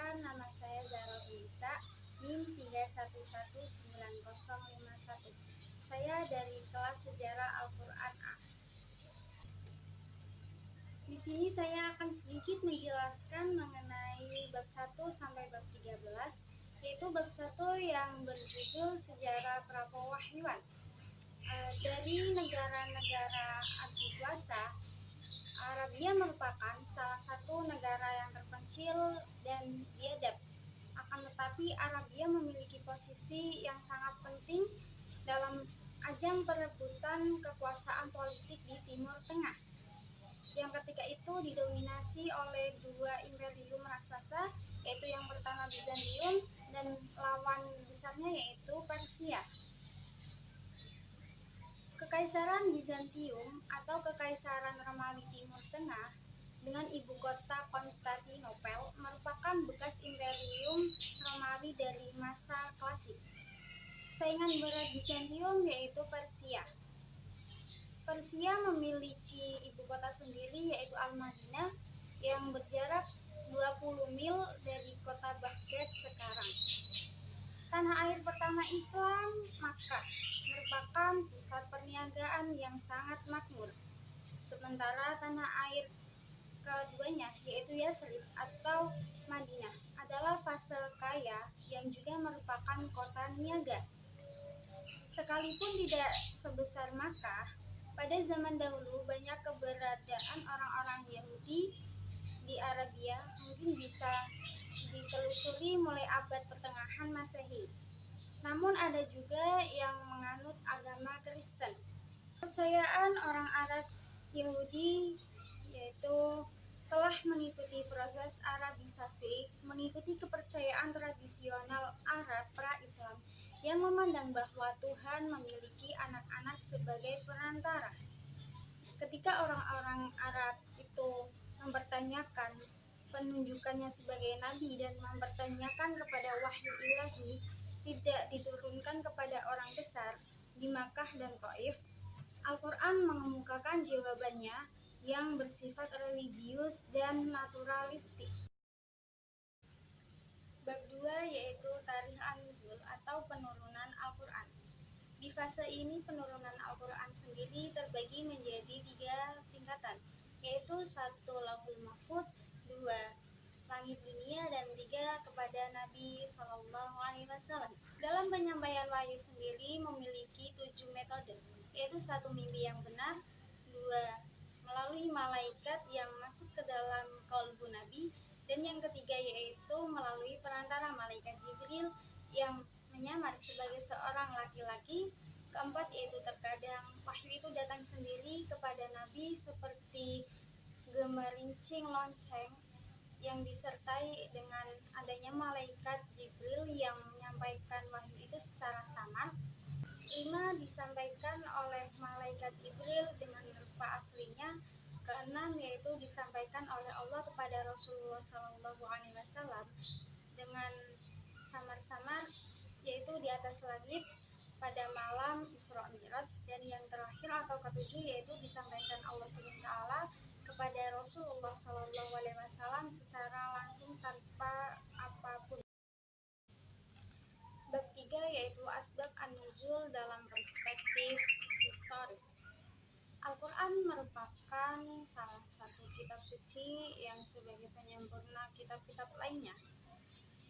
Perkenalkan, nama saya Zahra Nisa, NIM 3119051. Saya dari kelas Sejarah Al-Quran A. Di sini saya akan sedikit menjelaskan mengenai bab 1 sampai bab 13, yaitu bab 1 yang berjudul Sejarah Prapewahyuan. Dari negara-negara adikuasa, Arabia merupakan salah satu negara yang terpencil dan biadab. Akan tetapi Arabia memiliki posisi yang sangat penting dalam ajang perebutan kekuasaan politik di Timur Tengah, yang ketika itu didominasi oleh dua imperium raksasa, yaitu yang pertama Bizantium dan lawan besarnya yaitu Persia. Kekaisaran Bizantium atau Kekaisaran Romawi Timur Tengah dengan ibu kota Konstantinopel merupakan bekas imperium Romawi dari masa klasik. Saingan berat Bizantium yaitu Persia. Persia memiliki ibu kota sendiri yaitu Al-Madinah yang berjarak 20 mil dari kota Baghdad sekarang. Tanah air pertama Islam, Makkah, merupakan pusat perniagaan yang sangat makmur. Sementara tanah air keduanya yaitu Yathrib atau Madinah adalah fase kaya yang juga merupakan kota niaga. Sekalipun tidak sebesar Makkah, pada zaman dahulu banyak keberadaan orang-orang Yahudi di Arabia mungkin bisa ditelusuri mulai abad pertengahan Masehi. Namun ada juga yang menganut agama Kristen. Kepercayaan orang Arab Yahudi yaitu telah mengikuti proses Arabisasi, mengikuti kepercayaan tradisional Arab pra-Islam yang memandang bahwa Tuhan memiliki anak-anak sebagai perantara. Ketika orang-orang Arab itu mempertanyakan penunjukannya sebagai nabi dan mempertanyakan kepada wahyu ilahi tidak diturunkan kepada orang besar di Makkah dan Taif, Al-Quran mengemukakan jawabannya yang bersifat religius dan naturalistik. Bab 2 yaitu Tarikh An-Nuzul atau penurunan Al-Quran. Di fase ini penurunan Al-Quran sendiri terbagi menjadi 3 tingkatan, yaitu 1 Lauhul Mahfuz, 2 langit dunia, dan 3 kepada Nabi SAW. Dalam penyampaian wahyu sendiri memiliki 7 metode, yaitu 1 mimpi yang benar, 2 melalui malaikat yang masuk ke dalam qalbu Nabi, dan yang ketiga yaitu melalui perantara malaikat Jibril yang menyamar sebagai seorang laki-laki. Keempat yaitu terkadang wahyu itu datang sendiri kepada Nabi seperti gemerincing lonceng yang disertai dengan adanya malaikat Jibril yang menyampaikan wahyu itu secara samar. 5 disampaikan oleh malaikat Jibril dengan rupa aslinya. Keenam yaitu disampaikan oleh Allah kepada Rasulullah SAW dengan samar-samar, yaitu di atas langit pada malam Isra Mi'raj. Dan yang terakhir atau ketujuh yaitu disampaikan Allah SWT kepada Rasulullah SAW secara langsung tanpa apapun. Bab 3 yaitu Asbab An-Nuzul dalam perspektif historis. Al-Quran merupakan salah satu kitab suci yang sebagai penyempurna kitab-kitab lainnya.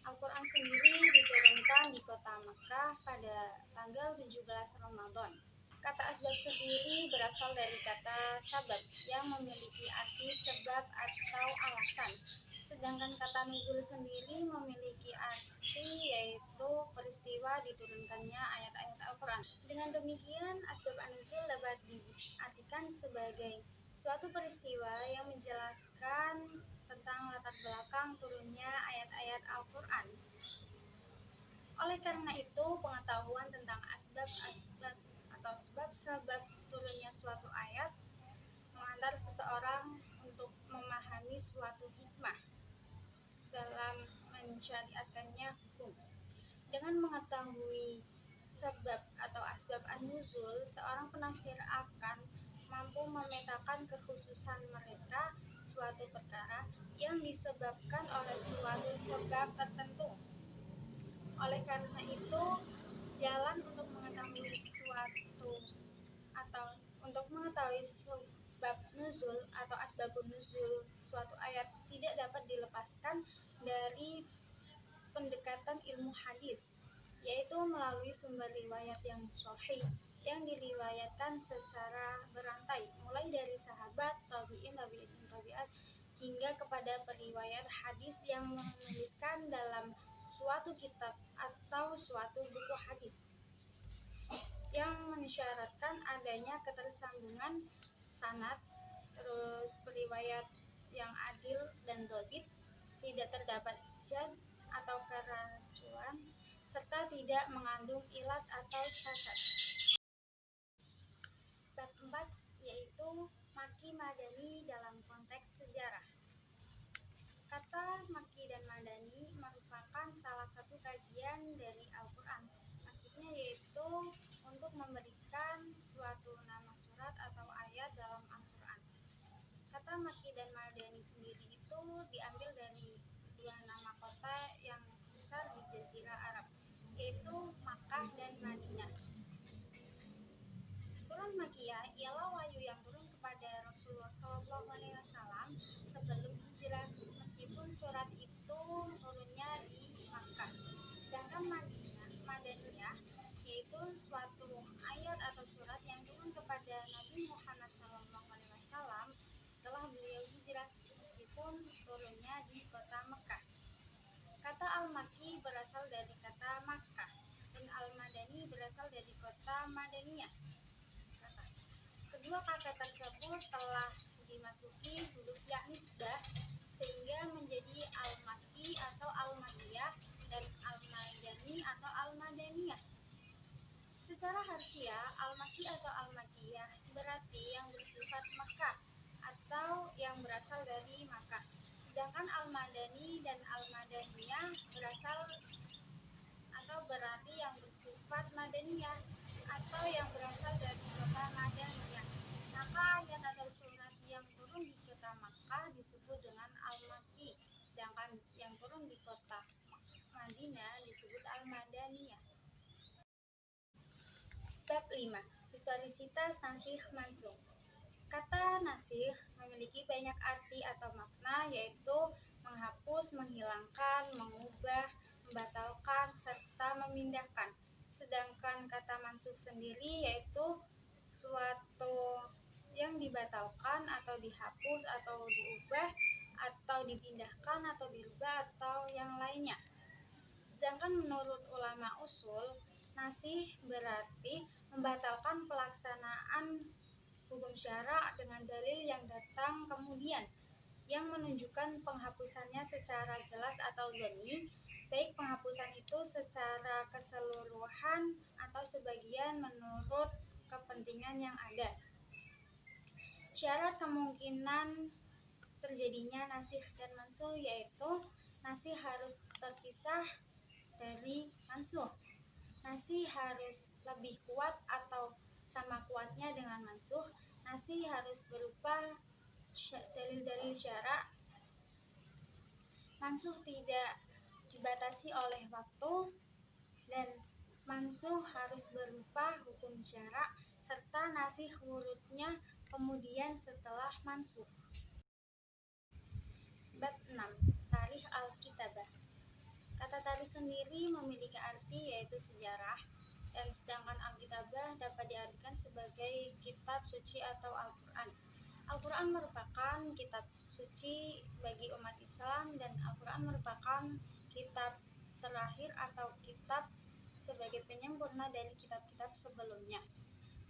Al-Quran sendiri diturunkan di kota Mekah pada tanggal 17 Ramadan. Kata asbab sendiri berasal dari kata sabab yang memiliki arti sebab atau alasan. Sedangkan kata nuzul sendiri memiliki arti yaitu peristiwa diturunkannya ayat-ayat Al-Quran. Dengan demikian, asbab an-nuzul dapat diartikan sebagai suatu peristiwa yang menjelaskan tentang latar belakang turunnya ayat-ayat Al-Quran. Oleh karena itu, pengetahuan tentang asbab-asbab atau sebab-sebab turunnya suatu ayat mengantar seseorang untuk memahami suatu hikmah dalam mensyariatkannya hukum. Dengan mengetahui sebab atau asbab an-nuzul, seorang penafsir akan mampu memetakan kekhususan mereka suatu perkara yang disebabkan oleh suatu sebab tertentu. Oleh karena itu, jalan untuk mengetahui suatu atau untuk mengetahui sebab nuzul atau asbabun nuzul suatu ayat tidak dapat dilepaskan dari pendekatan ilmu hadis, yaitu melalui sumber riwayat yang sahih yang diriwayatkan secara berantai, mulai dari sahabat, tabi'in, tabi'at hingga kepada periwayat hadis yang menuliskan dalam suatu kitab atau suatu buku hadis, yang mensyaratkan adanya ketersambungan sanad, terus periwayat yang adil dan dhabit, tidak terdapat jad atau keracuan, serta tidak mengandung ilat atau cacat. Bab 4 yaitu Makki Madani dalam konteks sejarah. Kata Makki dan Madani merupakan salah satu kajian dari Al-Quran. Maksudnya yaitu untuk memberikan suatu nama surat atau ayat dalam Al-Quran. Kata Makki dan Madani sendiri itu diambil dari dua nama kota yang besar di Jazirah Arab, yaitu Makkah dan Madinah. Surat Makkiyah ialah wahyu yang turun kepada Rasulullah SAW sebelum hijrah, meskipun surat itu turunnya di Makkah. Sedangkan Madaniyah yaitu suatu ayat atau surat yang turun kepada Nabi Muhammad SAW setelah beliau hijrah, meskipun turunnya di kota Mekah. Kata Al-Makki berasal dari kata Makkah dan Al-Madani berasal dari kota Madaniyah. Kedua kata tersebut telah dimasuki huruf ya nisbah sehingga menjadi Al-Makki atau Al-Makkiyah dan Al-Madani atau Al-Madaniyah. Secara harfiah, Al-Makki atau Al-Makkiyah berarti yang bersifat Mekah atau yang berasal dari Makkah. Sedangkan Al-Madani dan Al-Madaniyah berasal atau berarti yang bersifat Madaniyah atau yang berasal dari kota Madaniyah. Maka ayat atau surat yang turun di kota Makkah disebut dengan Al-Makki, sedangkan yang turun di kota Madinah disebut Al-Madaniyah. Bab 5. Historisitas nasikh mansukh. Kata nasikh memiliki banyak arti atau makna, yaitu menghapus, menghilangkan, mengubah, membatalkan, serta memindahkan. Sedangkan kata mansukh sendiri yaitu suatu yang dibatalkan atau dihapus atau diubah atau dipindahkan atau dirubah atau yang lainnya. Sedangkan menurut ulama usul, nasikh berarti membatalkan pelaksanaan hukum syara dengan dalil yang datang kemudian, yang menunjukkan penghapusannya secara jelas atau dhani, baik penghapusan itu secara keseluruhan atau sebagian menurut kepentingan yang ada. Syarat kemungkinan terjadinya nasikh dan mansukh yaitu nasikh harus terpisah dari mansukh. Nasikh harus lebih kuat atau sama kuatnya dengan mansukh. Nasikh harus berupa dalil-dalil syara. Mansukh tidak dibatasi oleh waktu, dan mansukh harus berupa hukum syara, serta nasikh wurudnya kemudian setelah mansukh. Bab 6. Tarikh Al-Kitabah. Kata tarikh sendiri memiliki arti yaitu sejarah, dan sedangkan Al-Kitabah dapat diartikan sebagai kitab suci atau Al-Quran. Al-Quran merupakan kitab suci bagi umat Islam, dan Al-Quran merupakan kitab terakhir atau kitab sebagai penyempurna dari kitab-kitab sebelumnya.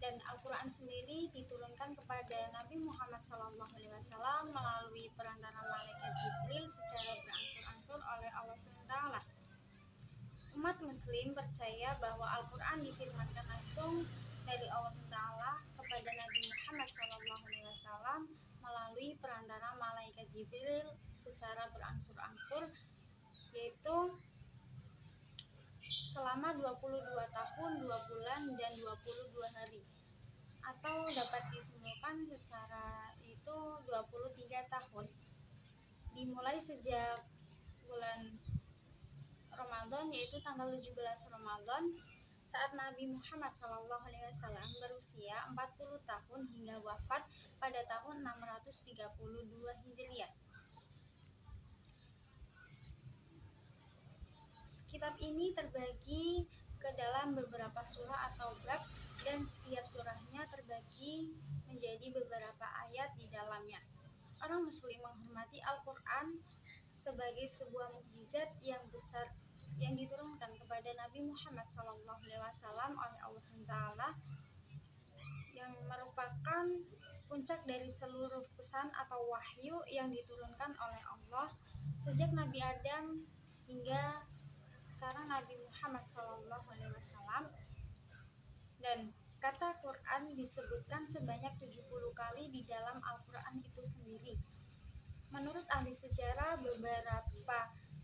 Dan Al-Quran sendiri diturunkan kepada Nabi Muhammad SAW melalui perantara malaikat Jibril secara berangsur-angsur oleh Allah SWT. Umat muslim percaya bahwa Al-Quran difirmankan langsung dari Allah SWT kepada Nabi Muhammad SAW melalui perantara malaikat Jibril secara berangsur-angsur, yaitu selama 22 tahun, 2 bulan, dan 22 hari. atau dapat disimpulkan secara itu 23 tahun, dimulai sejak bulan Ramadan, yaitu tanggal 17 Ramadan, saat Nabi Muhammad SAW berusia 40 tahun hingga wafat pada tahun 632 Hijriah. Kitab ini terbagi ke dalam beberapa surah atau bab, dan setiap surahnya terbagi menjadi beberapa ayat di dalamnya. Orang muslim menghormati Al-Quran sebagai sebuah mukjizat yang besar yang diturunkan kepada Nabi Muhammad SAW oleh Allah Taala, yang merupakan puncak dari seluruh pesan atau wahyu yang diturunkan oleh Allah sejak Nabi Adam hingga sekarang Nabi Muhammad SAW. Dan kata Quran disebutkan sebanyak 70 kali di dalam Al-Quran itu sendiri. Menurut ahli sejarah, beberapa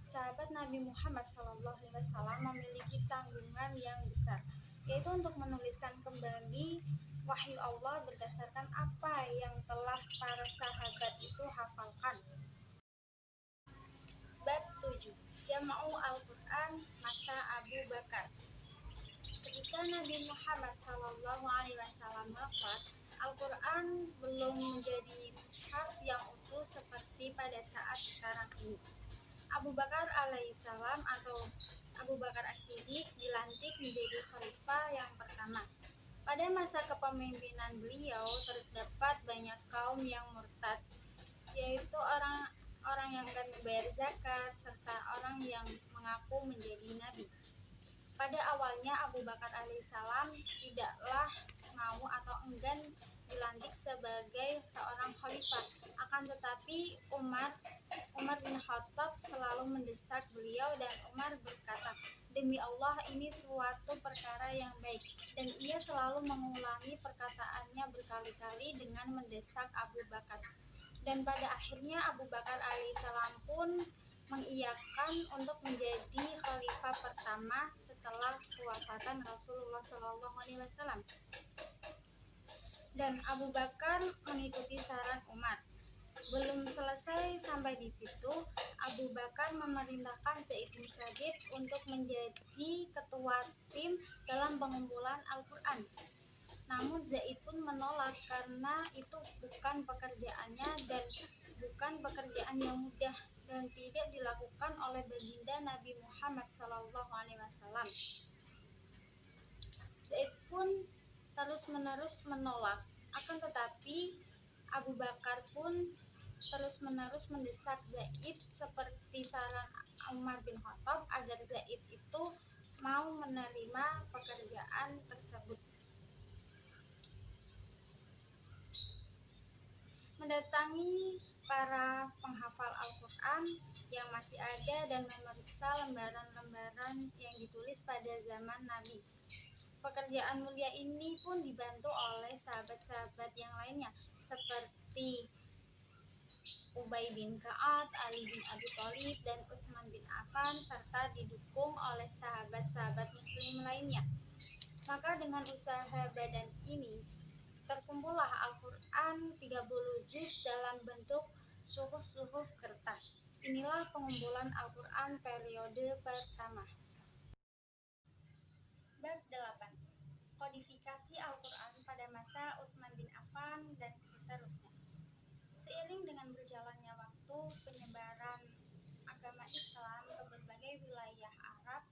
sahabat Nabi Muhammad SAW memiliki tanggungan yang besar, yaitu untuk menuliskan kembali wahyu Allah berdasarkan apa yang telah para sahabat itu hafalkan. Bab 7. Jam'u Al-Quran masa Abu Bakar. Ketika Nabi Muhammad SAW wafat, Al-Quran belum menjadi mushaf yang utuh seperti pada saat sekarang ini. Abu Bakar alaihissalam atau Abu Bakar As-Siddiq dilantik menjadi khalifah yang pertama. Pada masa kepemimpinan beliau terdapat banyak kaum yang murtad, yaitu orang yang enggan membayar zakat serta orang yang mengaku menjadi nabi. Pada awalnya Abu Bakar alaihissalam tidaklah mau atau enggan dilantik sebagai seorang khalifah. Akan tetapi Umar bin Khattab selalu mendesak beliau, dan Umar berkata, "Demi Allah, ini suatu perkara yang baik." Dan ia selalu mengulangi perkataannya berkali-kali dengan mendesak Abu Bakar. Dan pada akhirnya Abu Bakar alaihissalam pun mengiyakan untuk menjadi khalifah pertama setelah kewafatan Rasulullah SAW. Dan Abu Bakar mengikuti saran Umar. Belum selesai sampai di situ, Abu Bakar memerintahkan Zaid bin Sabit untuk menjadi ketua tim dalam pengumpulan Al-Quran. Namun Zaid pun menolak karena itu bukan pekerjaannya dan bukan pekerjaan yang mudah dan tidak dilakukan oleh baginda Nabi Muhammad SAW. Zaid pun terus-menerus menolak. Akan tetapi Abu Bakar pun terus-menerus mendesak Zaid seperti saran Umar bin Khattab agar Zaid itu mau menerima pekerjaan tersebut. Mendatangi para penghafal Al-Quran yang masih ada dan memeriksa lembaran-lembaran yang ditulis pada zaman Nabi. Pekerjaan mulia ini pun dibantu oleh sahabat-sahabat yang lainnya seperti Ubay bin Ka'ab, Ali bin Abi Thalib, dan Utsman bin Affan, serta didukung oleh sahabat-sahabat muslim lainnya. Maka dengan usaha badan ini terkumpullah Al-Quran 30 juz dalam bentuk suhuf-suhuf kertas. Inilah pengumpulan Al-Quran periode pertama. Bab 8. Kodifikasi Al-Quran pada masa Utsman bin Affan dan seterusnya. Seiring dengan berjalannya waktu, penyebaran agama Islam ke berbagai wilayah Arab,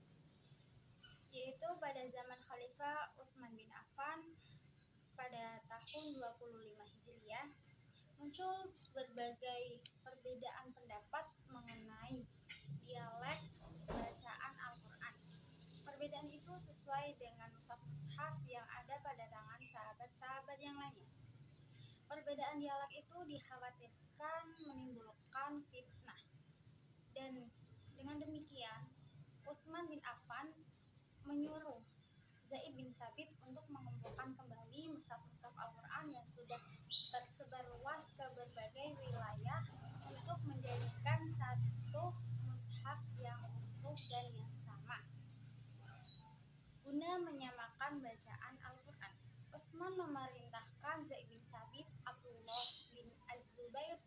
yaitu pada zaman Khalifah Utsman bin Affan pada tahun 25 Hijriah, muncul berbagai perbedaan pendapat mengenai dialek bacaan Al-Quran. Perbedaan itu sesuai dengan mushaf-mushaf yang ada pada tangan sahabat-sahabat yang lainnya. Perbedaan dialek itu dikhawatirkan menimbulkan fitnah. Dan dengan demikian, Utsman bin Affan menyuruh Zaid bin Sabit untuk mengumpulkan kembali mushaf-mushaf Al-Quran yang sudah tersebar luas ke berbagai wilayah untuk menjadikan satu mushaf yang utuh dan yang sama, guna menyamakan bacaan Al-Quran. Utsman memerintahkan Zaid bin Sabit, Abdullah bin Az-Zubair,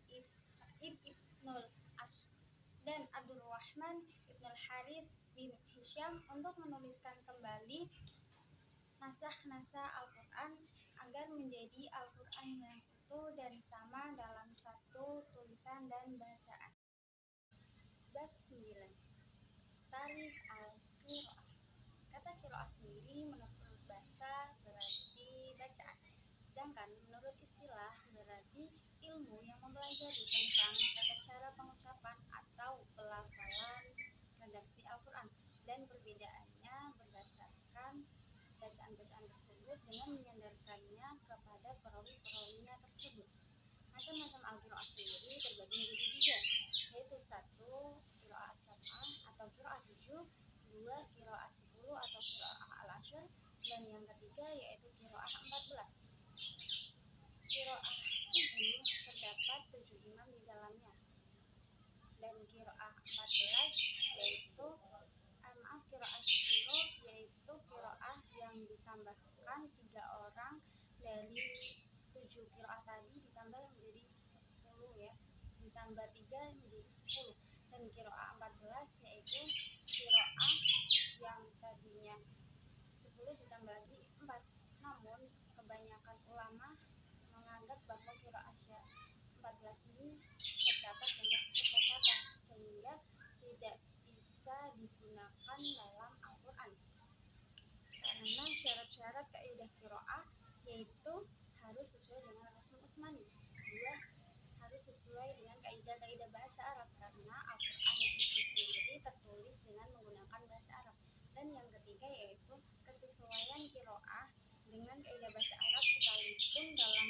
Sa'id ibnul As dan Abdurrahman ibnul Harith bin Hisham untuk menuliskan kembali naskah-naskah Al-Quran agar menjadi Al-Quran yang utuh dan sama dalam satu tulisan dan bacaan. Bab 9. Tarikh al-Qira'ah. Kata qira'ah sendiri menurut bahasa berarti bacaan, sedangkan menurut istilah berarti ilmu yang mempelajari tentang tata cara pengucapan atau pelafalan redaksi Al-Quran dan perbedaannya berdasarkan bacaan-bacaan tersebut dengan menyandarkannya kepada perawi-perawinya tersebut. Macam-macam al-qiraah sendiri terbagi menjadi tiga, yaitu satu qiraah sab'ah atau qiraah 7, dua qiraah 10 atau qiraah al-ashr, dan yang ketiga yaitu qiraah 14. Qiraah 7 terdapat 7 imam di dalamnya, dan qiraah 14 yaitu qiraah 10 yaitu qiraah yang ditambahkan 3 orang dari 7 qiraah tadi ditambah menjadi 10 ya, ditambah 3 menjadi 10, dan qiraah 14 yaitu qiraah yang tadinya 10 ditambah lagi 4. Namun kebanyakan ulama menganggap bahwa qiraah 14 ini terdapat banyak kesesatan sehingga tidak bisa digunakan dalam Al-Quran karena syarat-syarat kaidah qiraah yaitu harus sesuai dengan Rasul Utsmani. Dua, harus sesuai dengan kaidah-kaidah bahasa Arab karena Al-Quran itu sendiri tertulis dengan menggunakan bahasa Arab. Dan yang ketiga yaitu kesesuaian qiraah dengan kaidah bahasa Arab sekalipun dalam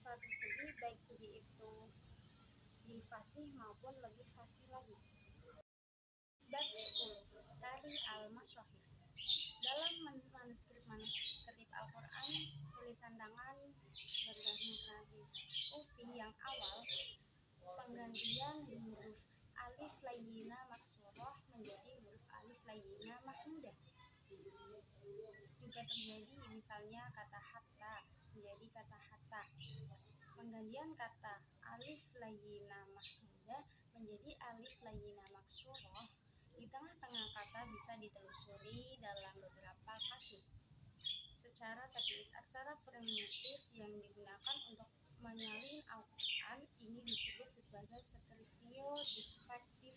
satu segi, baik segi itu di fasih maupun lebih fasih lagi. Bab 10. Tarikh al-Masahif. Dalam manuskrip Al-Quran tulisan tangan berbahan Kufi yang awal, penggantian huruf alif layyinah maksurah menjadi huruf alif layyinah mahmudah juga terjadi, misalnya kata hatta menjadi kata hatta. Penggantian kata alif layyinah mahmudah menjadi alif layyinah maksurah di tengah-tengah kata bisa ditelusuri dalam beberapa kasus. Secara teknis, aksara primitif yang digunakan untuk menyalin Al-Quran ini disebut sebagai skerptio defektif,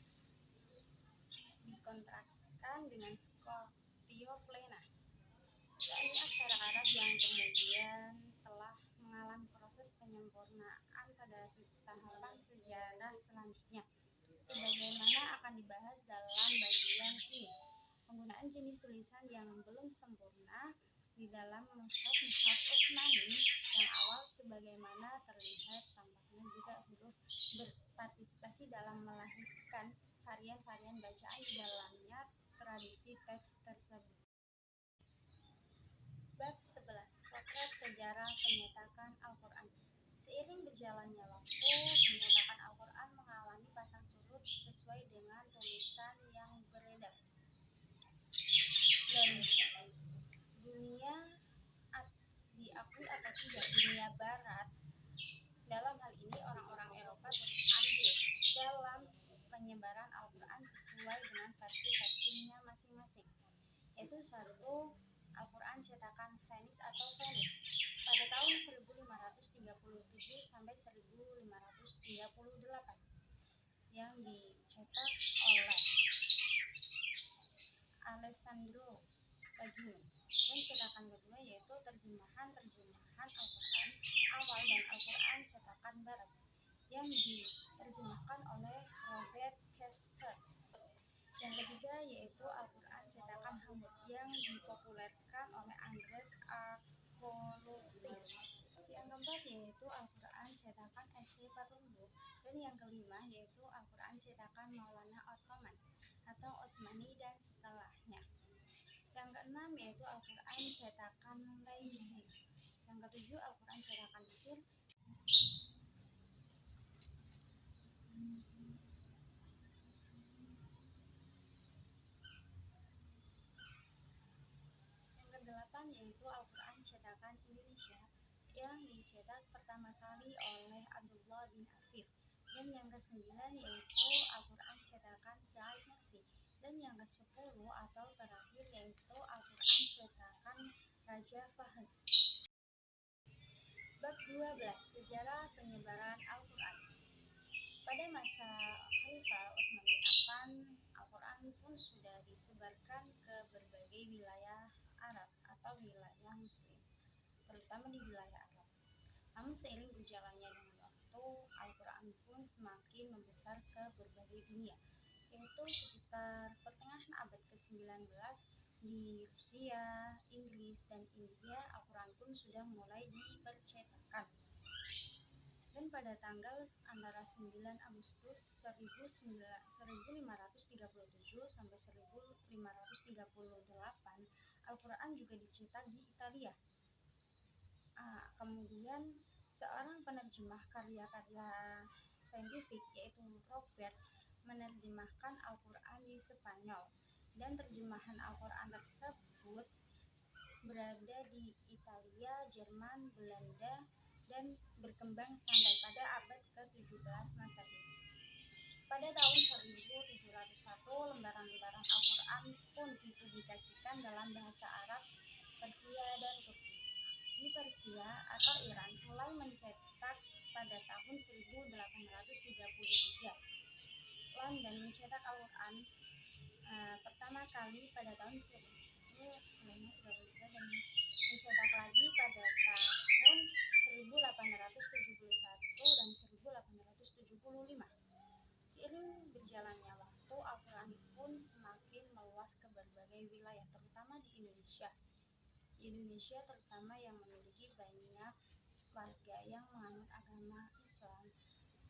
dikontraskan dengan skerptio plena, yakni aksara Arab yang kemudian telah mengalami proses penyempurnaan pada tahapan sejarah selanjutnya, sebagaimana akan dibahas dalam bagian ini. Penggunaan jenis tulisan yang belum sempurna di dalam mushaf Utsmani yang awal, sebagaimana terlihat tampaknya juga huruf berpartisipasi dalam melahirkan varian-varian bacaan di dalamnya tradisi teks tersebut. Bab 11. Potret sejarah penyetakan Al-Quran. Seiring berjalannya waktu, penyetakan Al-Quran mengalami pasang surut sesuai dengan tulisan yang beredar, dan dunia diakui atau tidak dunia barat, dalam hal ini orang-orang Eropa, turut andil dalam penyebaran Al-Quran sesuai dengan versi-versinya masing-masing, yaitu satu Al-Quran cetakan Venice atau Venice pada tahun 1537 sampai 1538 yang dicetak oleh Alessandro Pagino, dan cetakan kedua yaitu terjemahan Al-Quran awal dan Al-Quran cetakan barat yang diterjemahkan oleh Robert Kester. Yang ketiga yaitu Al-Quran cetakan Hamburg yang dipopulerkan oleh Andres Akolutis. Yang keempat yaitu Al-Quran cetakan St. Patumbo, dan yang kelima yaitu Al-Quran cetakan Maulana Ottoman atau Utsmani dan setelahnya. Yang keenam yaitu Al-Quran cetakan Leipzig. Yang ketujuh Al-Quran cetakan Mesir. Yang kedelapan yaitu Al-Quran cetakan Indonesia. Indonesia yang dicetak pertama kali oleh Abdullah bin Afif, dan yang ke-9 yaitu Al-Quran cetakan Sa'id Nursi, dan yang ke-10 atau terakhir yaitu Al-Quran cetakan Raja Fahd. Bab 12. Sejarah penyebaran Al-Quran. Pada masa Khalifah Utsman bin Affan, Al-Quran pun sudah disebarkan ke berbagai wilayah Arab atau wilayah Muslim, terutama di wilayah Arab. Namun seiring berjalannya dengan waktu, Al-Quran pun semakin membesar ke berbagai dunia, yaitu sekitar pertengahan abad ke-19 di Rusia, Inggris, dan India. Al-Quran pun sudah mulai dipercetakan. Dan pada tanggal antara 9 Agustus 1537 sampai 1538, Al-Quran juga dicetak di Italia. Kemudian seorang penerjemah karya-karya saintifik yaitu Robert menerjemahkan Al-Quran di Spanyol, dan terjemahan Al-Quran tersebut berada di Italia, Jerman, Belanda, dan berkembang sampai pada abad ke-17 Masehi. Pada tahun 1701, lembaran-lembaran Al-Quran pun dipublikasikan dalam bahasa Arab, Persia, dan Turki. Di Persia atau Iran mulai mencetak pada tahun 1833. London mencetak Al-Quran pertama kali pada tahun 1833 dan mencetak lagi pada tahun 1871 dan 1875. Seiring berjalannya waktu, Al-Quran pun semakin meluas ke berbagai wilayah, terutama di Indonesia. Di Indonesia terutama yang memiliki banyak warga yang menganut agama Islam,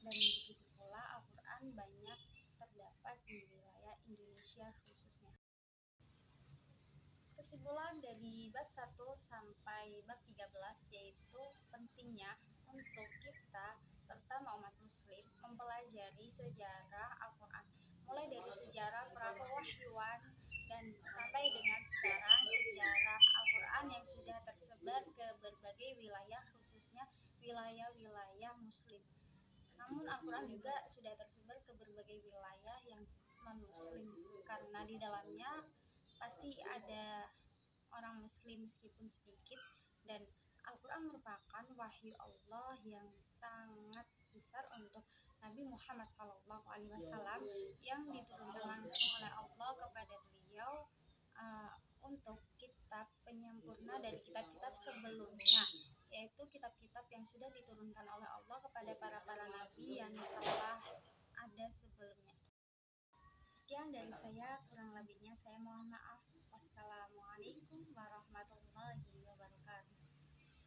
dan begitu pula Al-Quran banyak terdapat di wilayah Indonesia khususnya. Kesimpulan dari bab 1 sampai bab 13 yaitu pentingnya untuk kita terutama umat muslim mempelajari sejarah Al-Quran, mulai dari sejarah prapewahyuan dan sampai dengan sekarang sejarah Al-Quran yang sudah tersebar ke berbagai wilayah, khususnya wilayah-wilayah muslim. Namun Al-Quran juga sudah tersebar ke berbagai wilayah yang non-muslim, karena di dalamnya pasti ada orang muslim meskipun sedikit, dan Al-Quran merupakan wahyu Allah yang sangat besar untuk Nabi Muhammad SAW yang diturunkan langsung oleh Allah kepada beliau untuk kitab penyempurna dari kitab-kitab sebelumnya, yaitu kitab-kitab yang sudah diturunkan oleh Allah kepada para nabi yang telah ada sebelumnya. Sekian dari saya, kurang lebihnya saya mohon maaf. Wassalamualaikum warahmatullahi wabarakatuh.